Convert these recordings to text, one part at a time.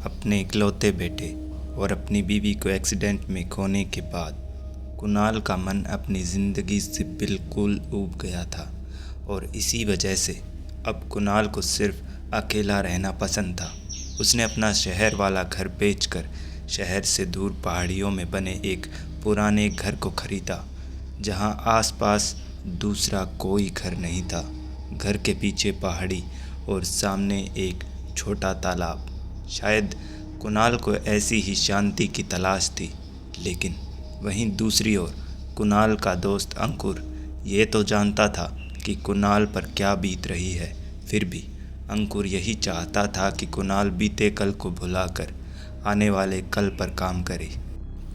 अपने इकलौते बेटे और अपनी बीवी को एक्सीडेंट में खोने के बाद कुणाल का मन अपनी ज़िंदगी से बिल्कुल ऊब गया था और इसी वजह से अब कुणाल को सिर्फ अकेला रहना पसंद था। उसने अपना शहर वाला घर बेचकर शहर से दूर पहाड़ियों में बने एक पुराने घर को खरीदा, जहां आसपास दूसरा कोई घर नहीं था। घर के पीछे पहाड़ी और सामने एक छोटा तालाब। शायद कुणाल को ऐसी ही शांति की तलाश थी, लेकिन वहीं दूसरी ओर कुणाल का दोस्त अंकुर ये तो जानता था कि कुणाल पर क्या बीत रही है। फिर भी अंकुर यही चाहता था कि कुणाल बीते कल को भुलाकर आने वाले कल पर काम करे।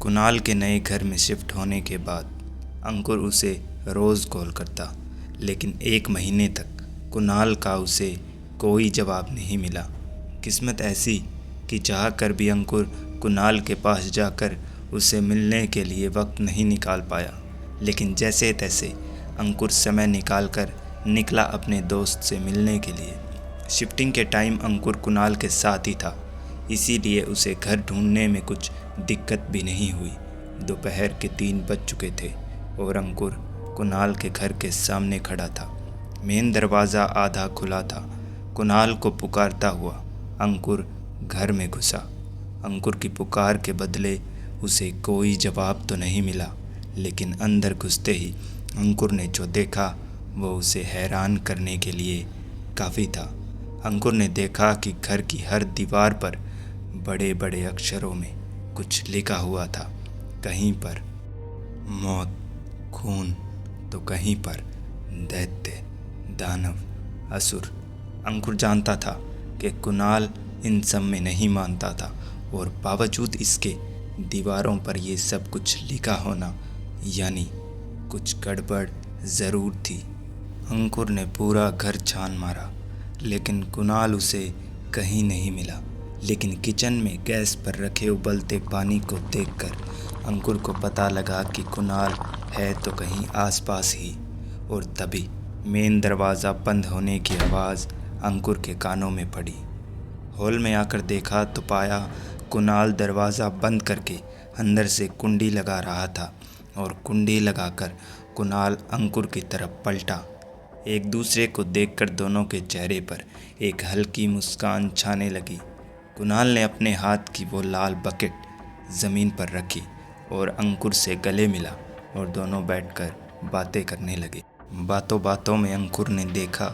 कुणाल के नए घर में शिफ्ट होने के बाद अंकुर उसे रोज़ कॉल करता, लेकिन 1 महीने तक कुणाल का उसे कोई जवाब नहीं मिला। किस्मत ऐसी कि चाह कर भी अंकुर कुणाल के पास जाकर उसे मिलने के लिए वक्त नहीं निकाल पाया। लेकिन जैसे तैसे अंकुर समय निकाल कर निकला अपने दोस्त से मिलने के लिए। शिफ्टिंग के टाइम अंकुर कुणाल के साथ ही था, इसीलिए उसे घर ढूंढने में कुछ दिक्कत भी नहीं हुई। दोपहर के 3 बज चुके थे और अंकुर कुणाल के घर के सामने खड़ा था। मेन दरवाज़ा आधा खुला था। कुणाल को पुकारता हुआ अंकुर घर में घुसा। अंकुर की पुकार के बदले उसे कोई जवाब तो नहीं मिला, लेकिन अंदर घुसते ही अंकुर ने जो देखा वो उसे हैरान करने के लिए काफ़ी था। अंकुर ने देखा कि घर की हर दीवार पर बड़े बड़े अक्षरों में कुछ लिखा हुआ था। कहीं पर मौत, खून, तो कहीं पर दैत्य, दानव, असुर। अंकुर जानता था कि कुणाल इन सब में नहीं मानता था, और बावजूद इसके दीवारों पर ये सब कुछ लिखा होना यानी कुछ गड़बड़ ज़रूर थी। अंकुर ने पूरा घर छान मारा, लेकिन कुणाल उसे कहीं नहीं मिला। लेकिन किचन में गैस पर रखे उबलते पानी को देखकर अंकुर को पता लगा कि कुणाल है तो कहीं आसपास ही। और तभी मेन दरवाज़ा बंद होने की आवाज़ अंकुर के कानों में पड़ी। हॉल में आकर देखा तो पाया कुणाल दरवाज़ा बंद करके अंदर से कुंडी लगा रहा था, और कुंडी लगाकर कुणाल अंकुर की तरफ पलटा। एक दूसरे को देखकर दोनों के चेहरे पर एक हल्की मुस्कान छाने लगी। कुणाल ने अपने हाथ की वो लाल बकेट ज़मीन पर रखी और अंकुर से गले मिला, और दोनों बैठकर बातें करने लगे। बातों बातों में अंकुर ने देखा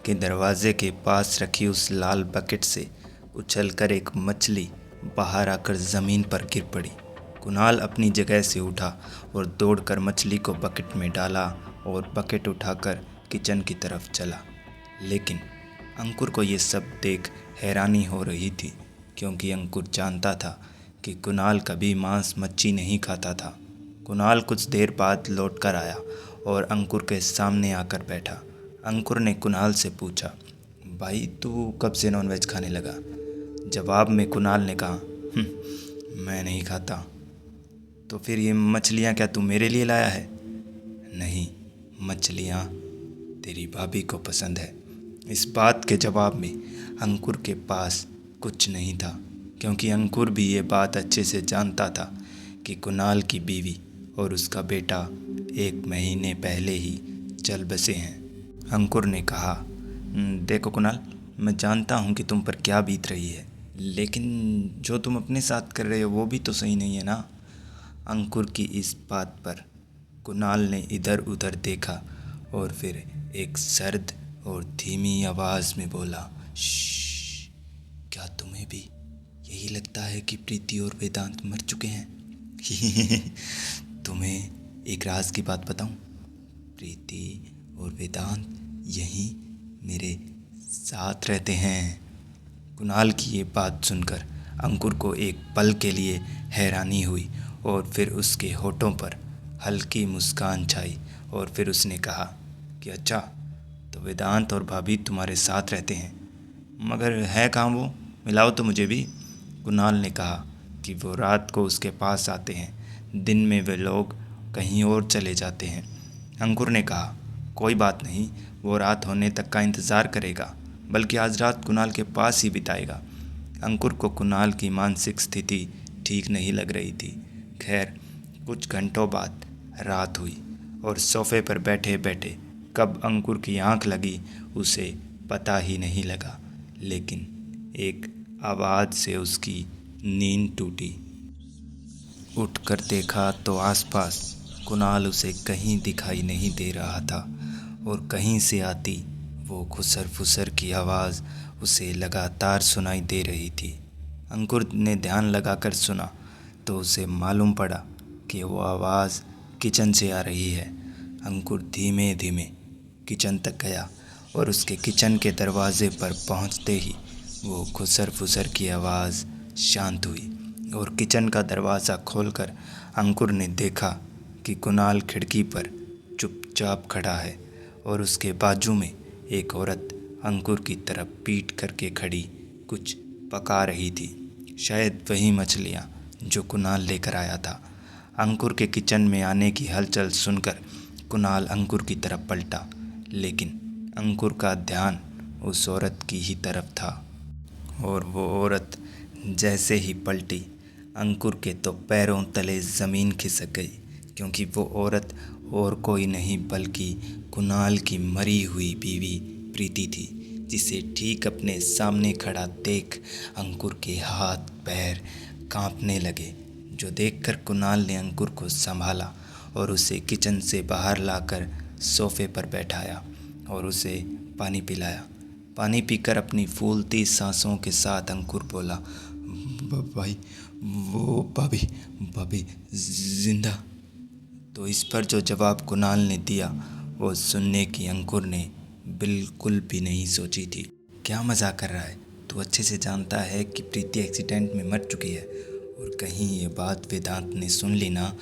कि दरवाजे के पास रखी उस लाल बकेट से उछलकर एक मछली बाहर आकर ज़मीन पर गिर पड़ी। कुणाल अपनी जगह से उठा और दौड़कर मछली को बकेट में डाला और बकेट उठाकर किचन की तरफ चला। लेकिन अंकुर को ये सब देख हैरानी हो रही थी, क्योंकि अंकुर जानता था कि कुणाल कभी मांस मच्छी नहीं खाता था। कुणाल कुछ देर बाद लौटकर आया और अंकुर के सामने आकर बैठा। अंकुर ने कुणाल से पूछा, भाई तू कब से नॉनवेज खाने लगा? जवाब में कुणाल ने कहा, मैं नहीं खाता। तो फिर ये मछलियाँ क्या तू मेरे लिए लाया है? नहीं, मछलियाँ तेरी भाभी को पसंद है। इस बात के जवाब में अंकुर के पास कुछ नहीं था, क्योंकि अंकुर भी ये बात अच्छे से जानता था कि कुणाल की बीवी और उसका बेटा 1 महीने पहले ही चल बसे हैं। अंकुर ने कहा, देखो कुणाल, मैं जानता हूँ कि तुम पर क्या बीत रही है, लेकिन जो तुम अपने साथ कर रहे हो वो भी तो सही नहीं है ना। अंकुर की इस बात पर कुणाल ने इधर उधर देखा और फिर एक सर्द और धीमी आवाज़ में बोला, श्श्श, क्या तुम्हें भी यही लगता है कि प्रीति और वेदांत मर चुके हैं? तुम्हें एक राज की बात बताऊं? प्रीति और वेदांत यहीं मेरे साथ रहते हैं। कुणाल की ये बात सुनकर अंकुर को एक पल के लिए हैरानी हुई, और फिर उसके होठों पर हल्की मुस्कान छाई, और फिर उसने कहा कि अच्छा, तो वेदांत और भाभी तुम्हारे साथ रहते हैं, मगर है कहाँ वो? मिलाओ तो मुझे भी। कुणाल ने कहा कि वो रात को उसके पास आते हैं, दिन में वे लोग कहीं और चले जाते हैं। अंकुर ने कहा, कोई बात नहीं, वो रात होने तक का इंतज़ार करेगा, बल्कि आज रात कुणाल के पास ही बिताएगा। अंकुर को कुणाल की मानसिक स्थिति ठीक नहीं लग रही थी। खैर, कुछ घंटों बाद रात हुई और सोफे पर बैठे बैठे कब अंकुर की आंख लगी उसे पता ही नहीं लगा, लेकिन एक आवाज़ से उसकी नींद टूटी। उठकर देखा तो आसपास कुणाल उसे कहीं दिखाई नहीं दे रहा था और कहीं से आती वो खुसर फुसर की आवाज़ उसे लगातार सुनाई दे रही थी। अंकुर ने ध्यान लगाकर सुना तो उसे मालूम पड़ा कि वो आवाज़ किचन से आ रही है। अंकुर धीमे धीमे किचन तक गया और उसके किचन के दरवाजे पर पहुंचते ही वो खुसर फुसर की आवाज़ शांत हुई और किचन का दरवाज़ा खोलकर अंकुर ने देखा कि कुणाल खिड़की पर चुपचाप खड़ा है और उसके बाजू में एक औरत अंकुर की तरफ पीठ करके खड़ी कुछ पका रही थी, शायद वही मछलियाँ जो कुणाल लेकर आया था। अंकुर के किचन में आने की हलचल सुनकर कुणाल अंकुर की तरफ पलटा, लेकिन अंकुर का ध्यान उस औरत की ही तरफ था और वो औरत जैसे ही पलटी, अंकुर के तो पैरों तले ज़मीन खिसक गई, क्योंकि वो औरत और कोई नहीं बल्कि कुणाल की मरी हुई बीवी प्रीति थी, जिसे ठीक अपने सामने खड़ा देख अंकुर के हाथ पैर कांपने लगे। जो देखकर कुणाल ने अंकुर को संभाला और उसे किचन से बाहर लाकर सोफे पर बैठाया और उसे पानी पिलाया। पानी पीकर अपनी फूलती सांसों के साथ अंकुर बोला, भाई, वो भाभी जिंदा। तो इस पर जो जवाब कुणाल ने दिया वो सुनने की अंकुर ने बिल्कुल भी नहीं सोची थी। क्या मजाक कर रहा है? तू अच्छे से जानता है कि प्रीति एक्सीडेंट में मर चुकी है, और कहीं ये बात वेदांत ने सुन ली ना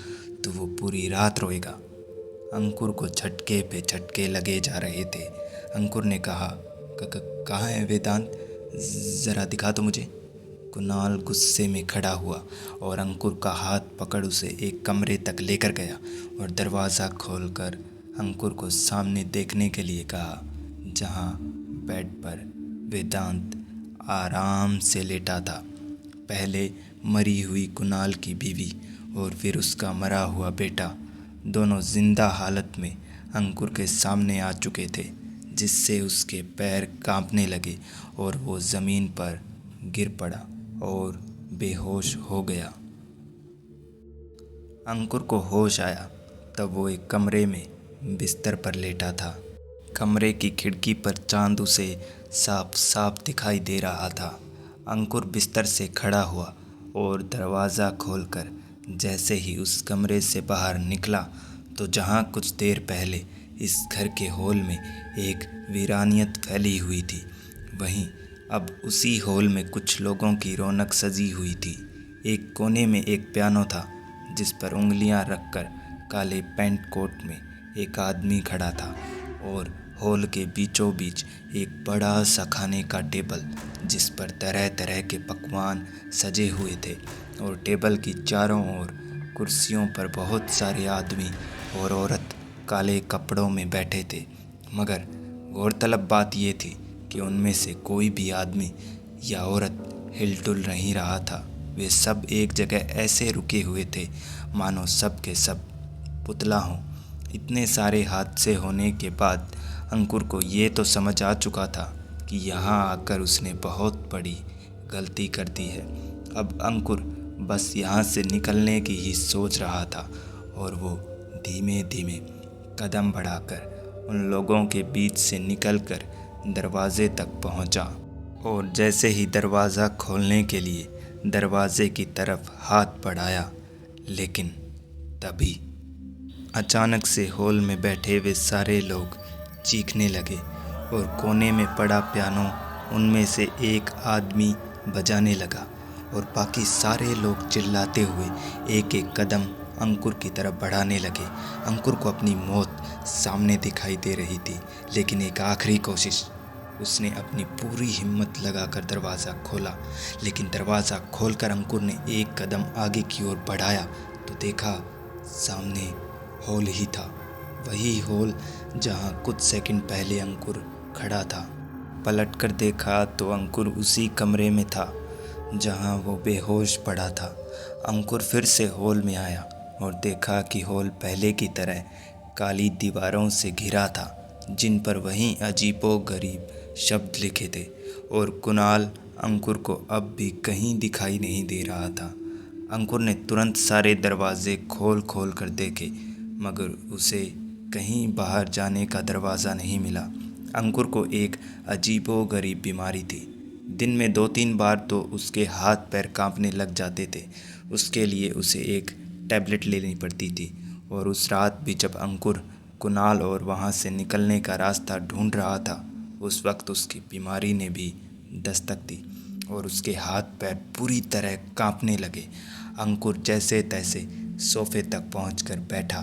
तो वो पूरी रात रोएगा। अंकुर को झटके पे झटके लगे जा रहे थे। अंकुर ने कहा, कहाँ है वेदांत? ज़रा दिखा तो मुझे। कुणाल गुस्से में खड़ा हुआ और अंकुर का हाथ पकड़ उसे एक कमरे तक लेकर गया और दरवाज़ा खोलकर अंकुर को सामने देखने के लिए कहा, जहाँ बेड पर वेदांत आराम से लेटा था। पहले मरी हुई कुणाल की बीवी और फिर उसका मरा हुआ बेटा, दोनों जिंदा हालत में अंकुर के सामने आ चुके थे, जिससे उसके पैर कांपने लगे और वो ज़मीन पर गिर पड़ा और बेहोश हो गया। अंकुर को होश आया तब वो एक कमरे में बिस्तर पर लेटा था। कमरे की खिड़की पर चांद उसे साफ साफ दिखाई दे रहा था। अंकुर बिस्तर से खड़ा हुआ और दरवाज़ा खोलकर जैसे ही उस कमरे से बाहर निकला तो जहाँ कुछ देर पहले इस घर के हॉल में एक वीरानियत फैली हुई थी, वहीं अब उसी हॉल में कुछ लोगों की रौनक सजी हुई थी। एक कोने में एक पियानो था जिस पर उंगलियां रखकर काले पैंट कोट में एक आदमी खड़ा था, और हॉल के बीचों बीच एक बड़ा सा खाने का टेबल जिस पर तरह तरह के पकवान सजे हुए थे, और टेबल की चारों ओर कुर्सियों पर बहुत सारे आदमी और औरत काले कपड़ों में बैठे थे। मगर गौरतलब बात यह थी कि उनमें से कोई भी आदमी या औरत हिलडुल नहीं रहा था। वे सब एक जगह ऐसे रुके हुए थे मानो सब के सब पुतला हों। इतने सारे हादसे होने के बाद अंकुर को ये तो समझ आ चुका था कि यहाँ आकर उसने बहुत बड़ी गलती कर दी है। अब अंकुर बस यहाँ से निकलने की ही सोच रहा था, और वो धीमे धीमे कदम बढ़ाकर उन लोगों के बीच से निकलकर दरवाजे तक पहुँचा, और जैसे ही दरवाज़ा खोलने के लिए दरवाजे की तरफ हाथ बढ़ाया, लेकिन तभी अचानक से हॉल में बैठे वे सारे लोग चीखने लगे और कोने में पड़ा पियानो उनमें से एक आदमी बजाने लगा, और बाकी सारे लोग चिल्लाते हुए एक एक कदम अंकुर की तरफ बढ़ाने लगे। अंकुर को अपनी मौत सामने दिखाई दे रही थी, लेकिन एक आखिरी कोशिश, उसने अपनी पूरी हिम्मत लगाकर दरवाज़ा खोला। लेकिन दरवाज़ा खोलकर अंकुर ने एक कदम आगे की ओर बढ़ाया तो देखा सामने हॉल ही था, वही हॉल जहां कुछ सेकंड पहले अंकुर खड़ा था। पलटकर देखा तो अंकुर उसी कमरे में था जहां वो बेहोश पड़ा था। अंकुर फिर से हॉल में आया और देखा कि हॉल पहले की तरह काली दीवारों से घिरा था, जिन पर वही अजीबोगरीब शब्द लिखे थे। और कुणाल अंकुर को अब भी कहीं दिखाई नहीं दे रहा था। अंकुर ने तुरंत सारे दरवाजे खोल खोल कर देखे, मगर उसे कहीं बाहर जाने का दरवाज़ा नहीं मिला। अंकुर को एक अजीबोगरीब बीमारी थी। दिन में 2-3 बार तो उसके हाथ पैर कांपने लग जाते थे। उसके लिए उसे एक टैबलेट लेनी पड़ती थी। और उस रात भी जब अंकुर कुणाल और वहाँ से निकलने का रास्ता ढूंढ रहा था, उस वक्त उसकी बीमारी ने भी दस्तक दी और उसके हाथ पैर पूरी तरह कांपने लगे। अंकुर जैसे तैसे सोफे तक पहुंचकर बैठा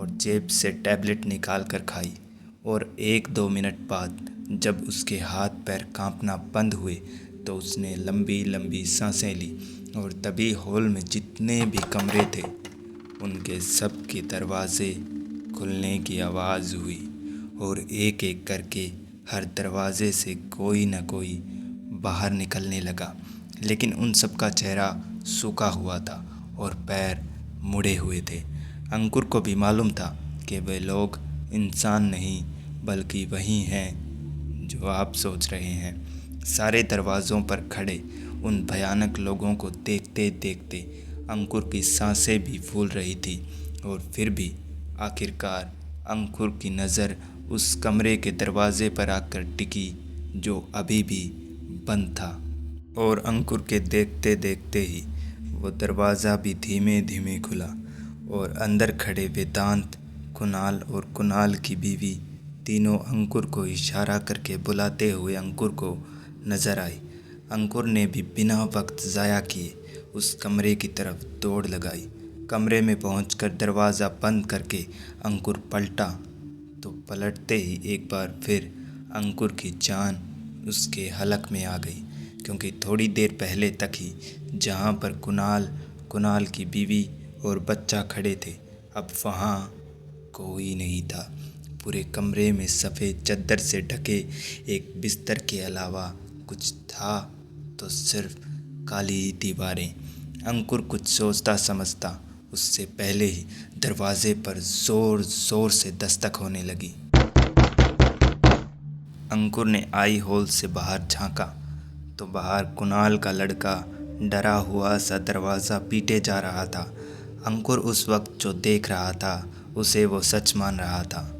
और जेब से टैबलेट निकाल कर खाई। और 1-2 मिनट बाद जब उसके हाथ पैर कांपना बंद हुए तो उसने लंबी लंबी सांसें ली। और तभी हॉल में जितने भी कमरे थे उनके सब के दरवाजे खुलने की आवाज़ हुई और एक एक करके हर दरवाजे से कोई न कोई बाहर निकलने लगा। लेकिन उन सब का चेहरा सूखा हुआ था और पैर मुड़े हुए थे। अंकुर को भी मालूम था कि वे लोग इंसान नहीं बल्कि वही हैं जो आप सोच रहे हैं। सारे दरवाज़ों पर खड़े उन भयानक लोगों को देखते देखते अंकुर की सांसें भी फूल रही थी। और फिर भी आखिरकार अंकुर की नज़र उस कमरे के दरवाजे पर आकर टिकी जो अभी भी बंद था। और अंकुर के देखते देखते ही वो दरवाज़ा भी धीमे धीमे खुला और अंदर खड़े वेदांत, कुणाल और कुणाल की बीवी तीनों अंकुर को इशारा करके बुलाते हुए अंकुर को नज़र आई। अंकुर ने भी बिना वक्त ज़ाया किए उस कमरे की तरफ दौड़ लगाई। कमरे में पहुंचकर दरवाज़ा बंद करके अंकुर पलटा तो पलटते ही एक बार फिर अंकुर की जान उसके हलक में आ गई, क्योंकि थोड़ी देर पहले तक ही जहां पर कुणाल की बीवी और बच्चा खड़े थे, अब वहाँ कोई नहीं था। पूरे कमरे में सफ़ेद चादर से ढके एक बिस्तर के अलावा कुछ था तो सिर्फ काली दीवारें। अंकुर कुछ सोचता समझता उससे पहले ही दरवाजे पर ज़ोर ज़ोर से दस्तक होने लगी। अंकुर ने आई हॉल से बाहर झांका तो बाहर कुणाल का लड़का डरा हुआ सा दरवाज़ा पीटे जा रहा था। अंकुर उस वक्त जो देख रहा था उसे वो सच मान रहा था।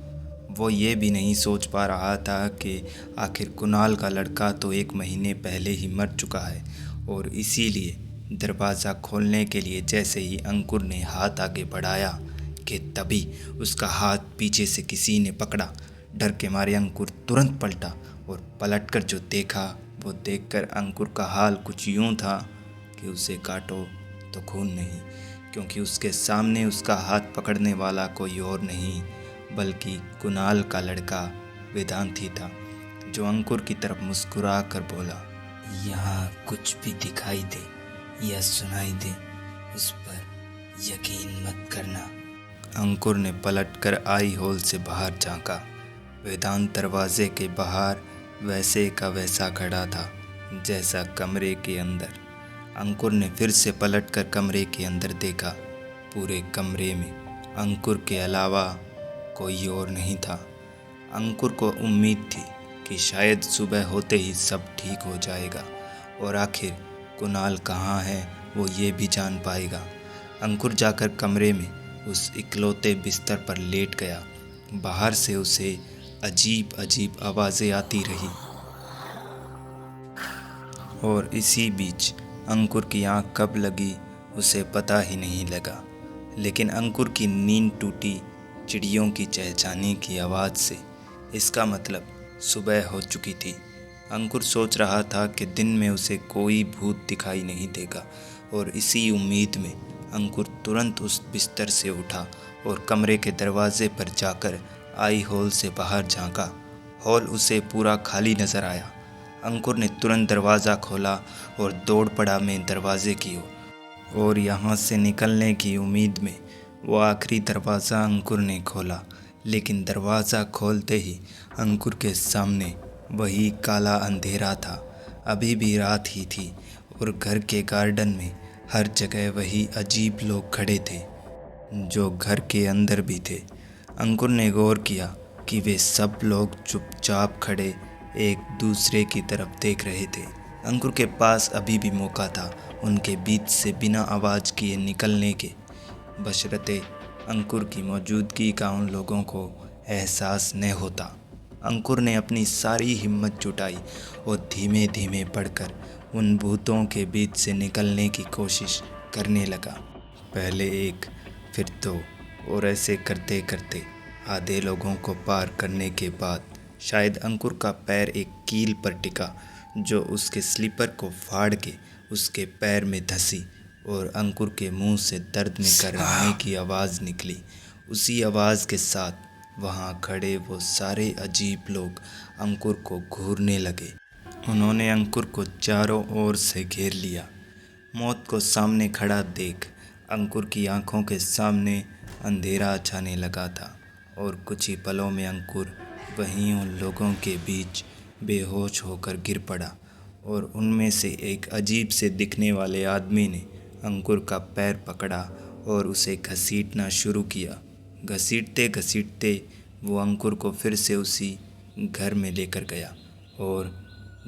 वो ये भी नहीं सोच पा रहा था कि आखिर कुणाल का लड़का तो 1 महीने पहले ही मर चुका है। और इसीलिए दरवाज़ा खोलने के लिए जैसे ही अंकुर ने हाथ आगे बढ़ाया कि तभी उसका हाथ पीछे से किसी ने पकड़ा। डर के मारे अंकुर तुरंत पलटा और पलटकर जो देखा वो देखकर अंकुर का हाल कुछ यूँ था कि उसे काटो तो खून नहीं, क्योंकि उसके सामने उसका हाथ पकड़ने वाला कोई और नहीं बल्कि कुणाल का लड़का वेदांत ही था, जो अंकुर की तरफ मुस्कुरा कर बोला, यहाँ कुछ भी दिखाई दे या सुनाई दे उस पर यकीन मत करना। अंकुर ने पलटकर आई हॉल से बाहर झांका। वेदांत दरवाजे के बाहर वैसे का वैसा खड़ा था जैसा कमरे के अंदर। अंकुर ने फिर से पलटकर कमरे के अंदर देखा। पूरे कमरे में अंकुर के अलावा कोई और नहीं था। अंकुर को उम्मीद थी कि शायद सुबह होते ही सब ठीक हो जाएगा और आखिर कुणाल कहाँ है वो ये भी जान पाएगा। अंकुर जाकर कमरे में उस इकलौते बिस्तर पर लेट गया। बाहर से उसे अजीब अजीब आवाज़ें आती रही और इसी बीच अंकुर की आँख कब लगी उसे पता ही नहीं लगा। लेकिन अंकुर की नींद टूटी चिड़ियों की चहचहाने की आवाज़ से। इसका मतलब सुबह हो चुकी थी। अंकुर सोच रहा था कि दिन में उसे कोई भूत दिखाई नहीं देगा और इसी उम्मीद में अंकुर तुरंत उस बिस्तर से उठा और कमरे के दरवाजे पर जाकर आई हॉल से बाहर झांका। हॉल उसे पूरा खाली नज़र आया। अंकुर ने तुरंत दरवाज़ा खोला और दौड़ पड़ा मेन दरवाजे की ओर। और यहाँ से निकलने की उम्मीद में वो आखिरी दरवाज़ा अंकुर ने खोला। लेकिन दरवाज़ा खोलते ही अंकुर के सामने वही काला अंधेरा था। अभी भी रात ही थी और घर के गार्डन में हर जगह वही अजीब लोग खड़े थे जो घर के अंदर भी थे। अंकुर ने गौर किया कि वे सब लोग चुपचाप खड़े एक दूसरे की तरफ देख रहे थे। अंकुर के पास अभी भी मौका था उनके बीच से बिना आवाज़ किए निकलने के, बशर्ते अंकुर की मौजूदगी का उन लोगों को एहसास न होता। अंकुर ने अपनी सारी हिम्मत जुटाई और धीमे धीमे बढ़कर उन भूतों के बीच से निकलने की कोशिश करने लगा। पहले एक, फिर दो, और ऐसे करते करते आधे लोगों को पार करने के बाद शायद अंकुर का पैर एक कील पर टिका जो उसके स्लीपर को फाड़ के उसके पैर में धंसी और अंकुर के मुंह से दर्द में कराहने की आवाज़ निकली। उसी आवाज़ के साथ वहाँ खड़े वो सारे अजीब लोग अंकुर को घूरने लगे। उन्होंने अंकुर को चारों ओर से घेर लिया। मौत को सामने खड़ा देख अंकुर की आंखों के सामने अंधेरा छाने लगा था और कुछ ही पलों में अंकुर वहीं उन लोगों के बीच बेहोश होकर गिर पड़ा और उनमें से एक अजीब से दिखने वाले आदमी ने अंकुर का पैर पकड़ा और उसे घसीटना शुरू किया। घसीटते घसीटते वो अंकुर को फिर से उसी घर में लेकर गया और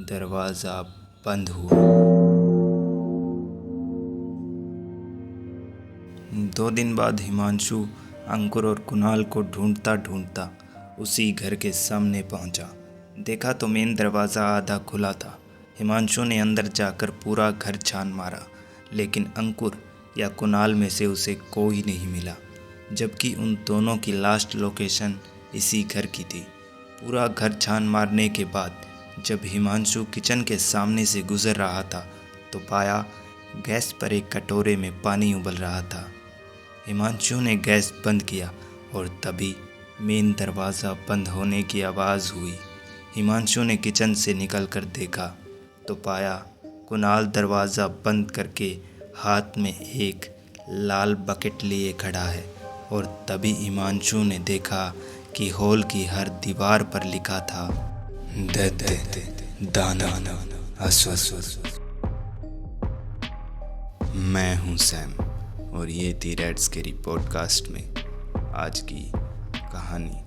दरवाज़ा बंद हुआ। 2 दिन बाद हिमांशु अंकुर और कुणाल को ढूंढता ढूंढता उसी घर के सामने पहुंचा। देखा तो मेन दरवाज़ा आधा खुला था। हिमांशु ने अंदर जाकर पूरा घर छान मारा, लेकिन अंकुर या कुणाल में से उसे कोई नहीं मिला, जबकि उन दोनों की लास्ट लोकेशन इसी घर की थी। पूरा घर छान मारने के बाद जब हिमांशु किचन के सामने से गुजर रहा था तो पाया गैस पर एक कटोरे में पानी उबल रहा था। हिमांशु ने गैस बंद किया और तभी मेन दरवाज़ा बंद होने की आवाज़ हुई। हिमांशु ने किचन से निकलकर देखा तो पाया कुणाल दरवाज़ा बंद करके हाथ में एक लाल बकेट लिए खड़ा है और तभी हिमांशु ने देखा कि हॉल की हर दीवार पर लिखा था दाना अस्वस्थ। मैं हूँ सैम और ये थी रेड स्केरी पॉडकास्ट में आज की कहानी।